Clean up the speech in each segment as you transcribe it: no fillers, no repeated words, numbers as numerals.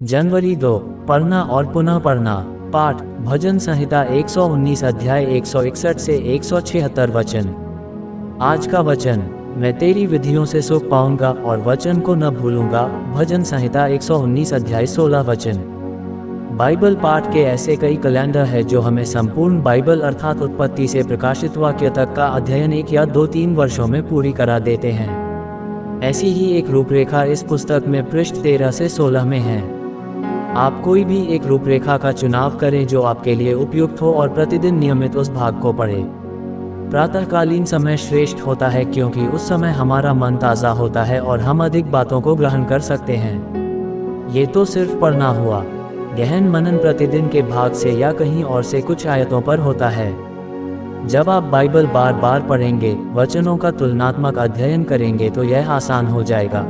जनवरी 2। पढ़ना और पुनः पढ़ना। पाठ भजन संहिता 119 अध्याय 161 से 176 वचन। आज का वचन, मैं तेरी विधियों से सुख पाऊंगा और वचन को न भूलूंगा। भजन संहिता 119 अध्याय 16 वचन। बाइबल पाठ के ऐसे कई कैलेंडर है जो हमें संपूर्ण बाइबल अर्थात उत्पत्ति से प्रकाशित वाक्य तक का अध्ययन 1 या 2-3 वर्षों में पूरी करा देते हैं। ऐसी ही एक रूपरेखा इस पुस्तक में पृष्ठ 13 से 16 में है। आप कोई भी एक रूपरेखा का चुनाव करें जो आपके लिए उपयुक्त हो और प्रतिदिन नियमित उस भाग को पढ़ें। प्रातःकालीन समय श्रेष्ठ होता है क्योंकि उस समय हमारा मन ताज़ा होता है और हम अधिक बातों को ग्रहण कर सकते हैं। ये तो सिर्फ पढ़ना हुआ। गहन मनन प्रतिदिन के भाग से या कहीं और से कुछ आयतों पर होता है। जब आप बाइबल बार बार पढ़ेंगे, वचनों का तुलनात्मक अध्ययन करेंगे तो यह आसान हो जाएगा।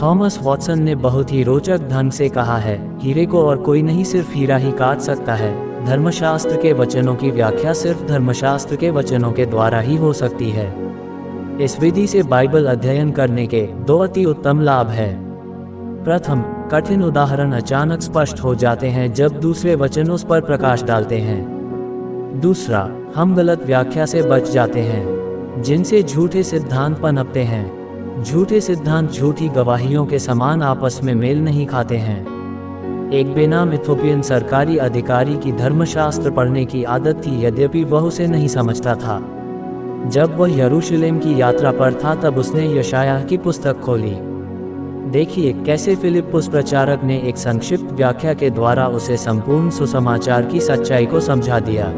थॉमस वॉटसन ने बहुत ही रोचक ढंग से कहा है, हीरे को और कोई नहीं सिर्फ हीरा ही काट सकता है। धर्मशास्त्र के वचनों की व्याख्या सिर्फ धर्मशास्त्र के वचनों के द्वारा ही हो सकती है। इस विधि से बाइबल अध्ययन करने के 2 अति उत्तम लाभ है। प्रथम, कठिन उदाहरण अचानक स्पष्ट हो जाते हैं जब दूसरे वचन उस पर प्रकाश डालते हैं। दूसरा, हम गलत व्याख्या से बच जाते हैं जिनसे झूठे सिद्धांत पनपते हैं। झूठे सिद्धांत झूठी गवाहियों के समान आपस में मेल नहीं खाते हैं। एक बेनाम इथोपियन सरकारी अधिकारी की धर्मशास्त्र पढ़ने की आदत थी, यद्यपि वह उसे नहीं समझता था। जब वह यरूशलेम की यात्रा पर था तब उसने यशायाह की पुस्तक खोली। देखिए कैसे फिलिप्पुस प्रचारक ने एक संक्षिप्त व्याख्या के द्वारा उसे संपूर्ण सुसमाचार की सच्चाई को समझा दिया।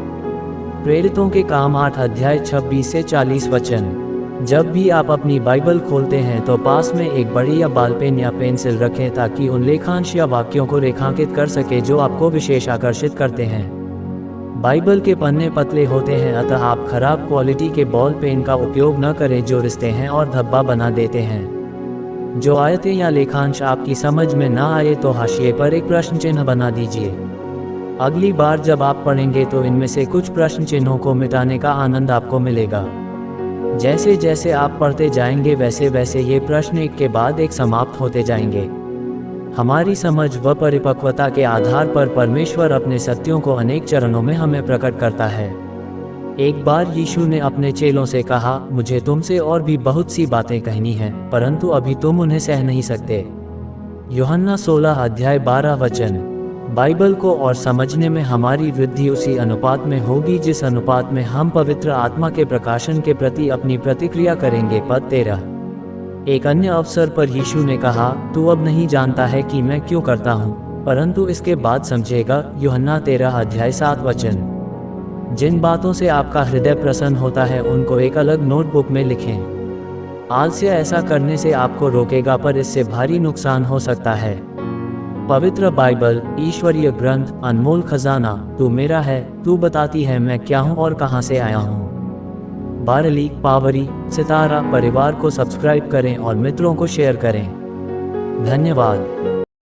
प्रेरितों के काम 8 अध्याय 26 से 40 वचन। जब भी आप अपनी बाइबल खोलते हैं तो पास में एक बड़ी या बॉल पेन या पेंसिल रखें ताकि उन लेखांश या वाक्यों को रेखांकित कर सके जो आपको विशेष आकर्षित करते हैं। बाइबल के पन्ने पतले होते हैं, अतः आप खराब क्वालिटी के बॉल पेन का उपयोग न करें जो रिसते हैं और धब्बा बना देते हैं। जो आयतें या लेखांश आपकी समझ में ना आए तो हाशिए पर एक प्रश्न चिन्ह बना दीजिए। अगली बार जब आप पढ़ेंगे तो इनमें से कुछ प्रश्न चिन्हों को मिटाने का आनंद आपको मिलेगा। जैसे जैसे आप पढ़ते जाएंगे वैसे वैसे ये प्रश्न एक के बाद एक समाप्त होते जाएंगे। हमारी समझ व परिपक्वता के आधार पर परमेश्वर अपने सत्यों को अनेक चरणों में हमें प्रकट करता है। एक बार यीशु ने अपने चेलों से कहा, मुझे तुमसे और भी बहुत सी बातें कहनी हैं, परंतु अभी तुम उन्हें सह नहीं सकते। यूहन्ना 16 अध्याय 12 वचन। बाइबल को और समझने में हमारी वृद्धि उसी अनुपात में होगी जिस अनुपात में हम पवित्र आत्मा के प्रकाशन के प्रति अपनी प्रतिक्रिया करेंगे। पद 13। एक अन्य अवसर पर यीशु ने कहा, तू अब नहीं जानता है कि मैं क्यों करता हूँ, परंतु इसके बाद समझेगा। यूहन्ना 13 अध्याय 7 वचन। जिन बातों से आपका हृदय प्रसन्न होता है उनको एक अलग नोटबुक में लिखें। आलस्य ऐसा करने से आपको रोकेगा, पर इससे भारी नुकसान हो सकता है। पवित्र बाइबल, ईश्वरीय ग्रंथ, अनमोल खजाना, तू मेरा है। तू बताती है मैं क्या हूँ और कहाँ से आया हूँ। बारली, पावरी, सितारा परिवार को सब्सक्राइब करें और मित्रों को शेयर करें। धन्यवाद।